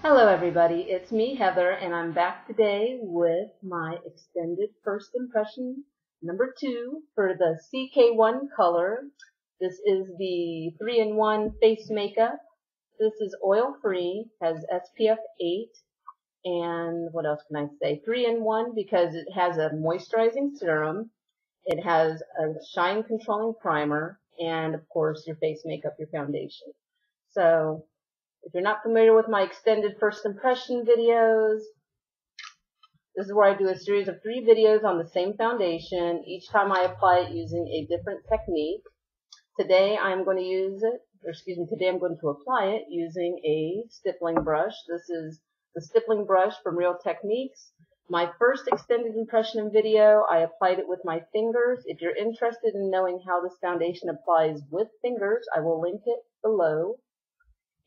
Hello everybody, it's me Heather and I'm back today with my extended first impression number 2 for the CK1 color. This is the 3-in-1 face makeup. This is oil free, has SPF 8, and what else can I say? 3-in-1 because it has a moisturizing serum, it has a shine controlling primer, and of course your face makeup, your foundation. So if you're not familiar with my extended first impression videos, this is where I do a series of 3 videos on the same foundation. Each time I apply it using a different technique. Today I'm going to apply it using a stippling brush. This is the stippling brush from Real Techniques. My first extended impression video, I applied it with my fingers. If you're interested in knowing how this foundation applies with fingers, I will link it below.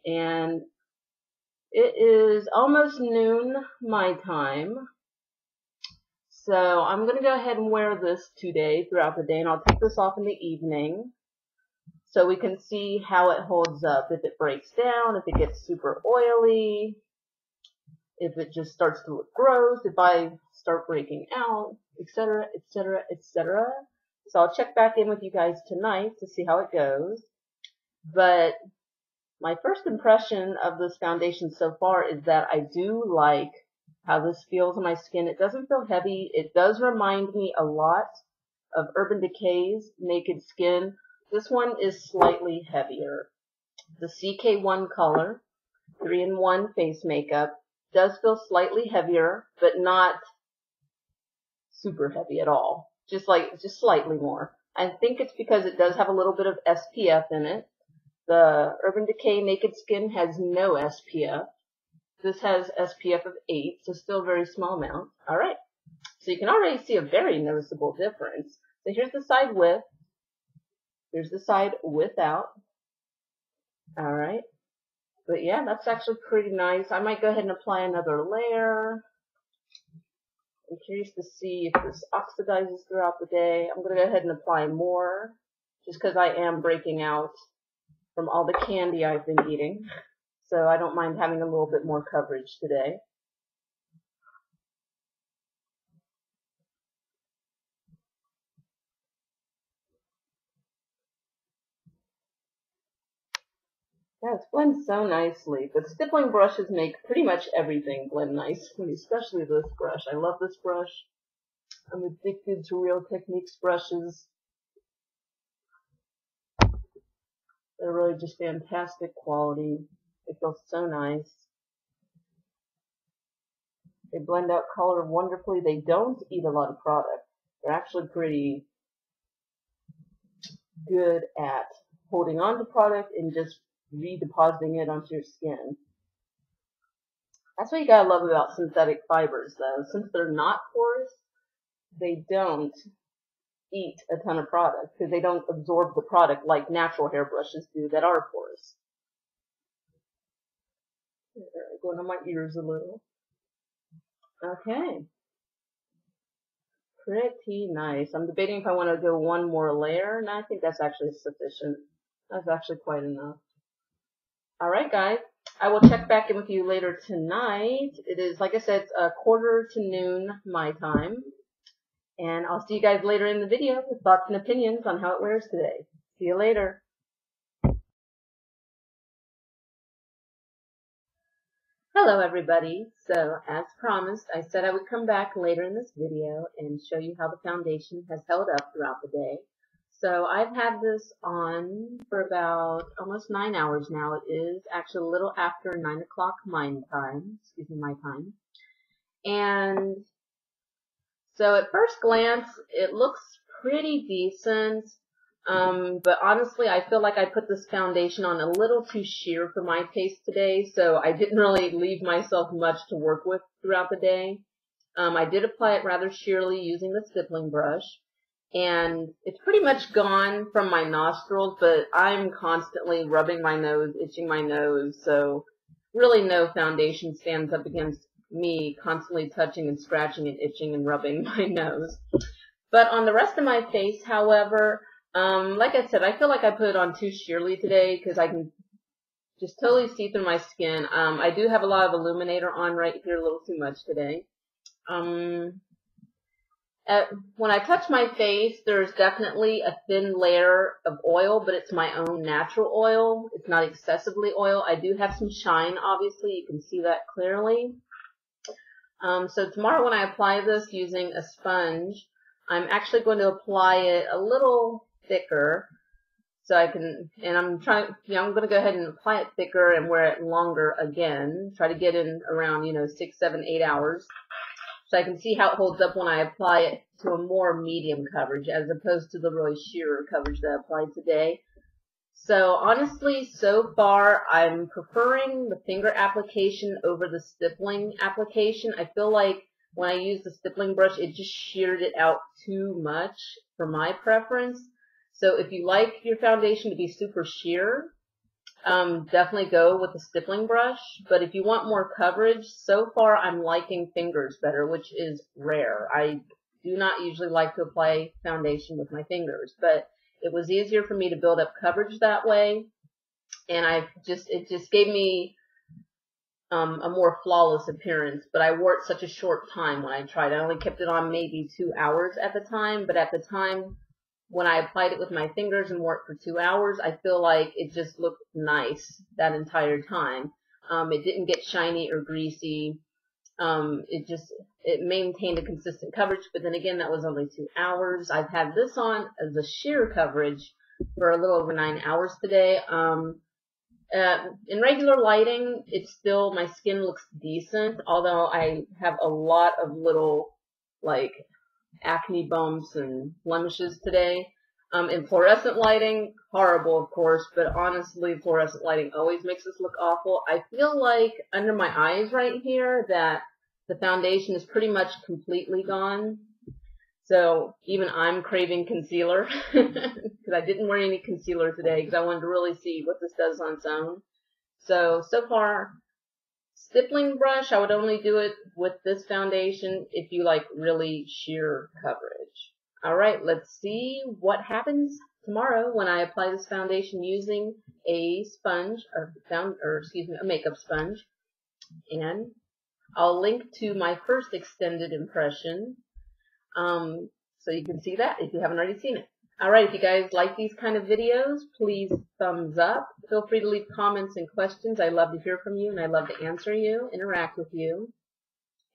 And it is almost noon my time, so I'm going to go ahead and wear this today throughout the day, and I'll take this off in the evening so we can see how it holds up, if it breaks down, if it gets super oily, if it just starts to look gross, if I start breaking out, etc., etc., etc. So I'll check back in with you guys tonight to see how it goes. But my first impression of this foundation so far is that I do like how this feels on my skin. It doesn't feel heavy. It does remind me a lot of Urban Decay's Naked Skin. This one is slightly heavier. The CK1 color, 3-in-1 face makeup, does feel slightly heavier, but not super heavy at all. Just slightly more. I think it's because it does have a little bit of SPF in it. The Urban Decay Naked Skin has no SPF. This has SPF of 8, so still a very small amount. Alright, so you can already see a very noticeable difference. So here's the side with. Here's the side without. Alright, but yeah, that's actually pretty nice. I might go ahead and apply another layer. I'm curious to see if this oxidizes throughout the day. I'm going to go ahead and apply more, just because I am breaking out from all the candy I've been eating, so I don't mind having a little bit more coverage today. Yeah, it's blends so nicely, but stippling brushes make pretty much everything blend nicely, especially this brush. I love this brush. I'm addicted to Real Techniques brushes. They're really just fantastic quality. They feel so nice. They blend out color wonderfully. They don't eat a lot of product. They're actually pretty good at holding on to product and just redepositing it onto your skin. That's what you gotta love about synthetic fibers, though. Since they're not porous, they don't eat a ton of product because they don't absorb the product like natural hairbrushes do that are porous. Going on my ears a little. Okay. Pretty nice. I'm debating if I want to go one more layer, and I think that's actually sufficient. That's actually quite enough. Alright guys, I will check back in with you later tonight. It is, like I said, it's 1:45 to noon my time. And I'll see you guys later in the video with thoughts and opinions on how it wears today. See you later. Hello everybody. So as promised, I said I would come back later in this video and show you how the foundation has held up throughout the day. So I've had this on for about almost 9 hours now. It is actually a little after 9 o'clock my time. And so at first glance, it looks pretty decent. But honestly, I feel like I put this foundation on a little too sheer for my taste today, so I didn't really leave myself much to work with throughout the day. I did apply it rather sheerly using the stippling brush, and it's pretty much gone from my nostrils, but I'm constantly rubbing my nose, itching my nose, so really no foundation stands up against me constantly touching and scratching and itching and rubbing my nose. But on the rest of my face, however, like I said, I feel like I put it on too sheerly today because I can just totally see through my skin. I do have a lot of illuminator on right here, a little too much today. When I touch my face, there's definitely a thin layer of oil, but it's my own natural oil. It's not excessively oil. I do have some shine, obviously. You can see that clearly. So tomorrow when I apply this using a sponge, I'm actually going to apply it a little thicker. So I can, and I'm going to go ahead and apply it thicker and wear it longer again. Try to get in around, 6, 7, 8 hours. So I can see how it holds up when I apply it to a more medium coverage as opposed to the really sheer coverage that I applied today. So honestly, so far, I'm preferring the finger application over the stippling application. I feel like when I use the stippling brush, it just sheared it out too much for my preference. So if you like your foundation to be super sheer, definitely go with the stippling brush. But if you want more coverage, so far I'm liking fingers better, which is rare. I do not usually like to apply foundation with my fingers, but it was easier for me to build up coverage that way, and it just gave me a more flawless appearance. But I wore it such a short time when I tried. I only kept it on maybe 2 hours at the time, but at the time when I applied it with my fingers and wore it for 2 hours, I feel like it just looked nice that entire time. It didn't get shiny or greasy. It maintained a consistent coverage, but then again, that was only 2 hours. I've had this on as a sheer coverage for a little over 9 hours today. In regular lighting, my skin looks decent, although I have a lot of little, acne bumps and blemishes today. In fluorescent lighting, horrible of course, but honestly fluorescent lighting always makes this look awful. I feel like under my eyes right here that the foundation is pretty much completely gone. So even I'm craving concealer because I didn't wear any concealer today because I wanted to really see what this does on its own. So far, stippling brush, I would only do it with this foundation if you like really sheer coverage. Alright, let's see what happens tomorrow when I apply this foundation using a sponge, a makeup sponge. And I'll link to my first extended impression, so you can see that if you haven't already seen it. Alright, if you guys like these kind of videos, please thumbs up. Feel free to leave comments and questions. I love to hear from you and I love to answer you, interact with you.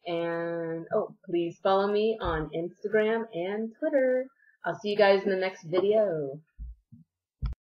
And, please follow me on Instagram and Twitter. I'll see you guys in the next video.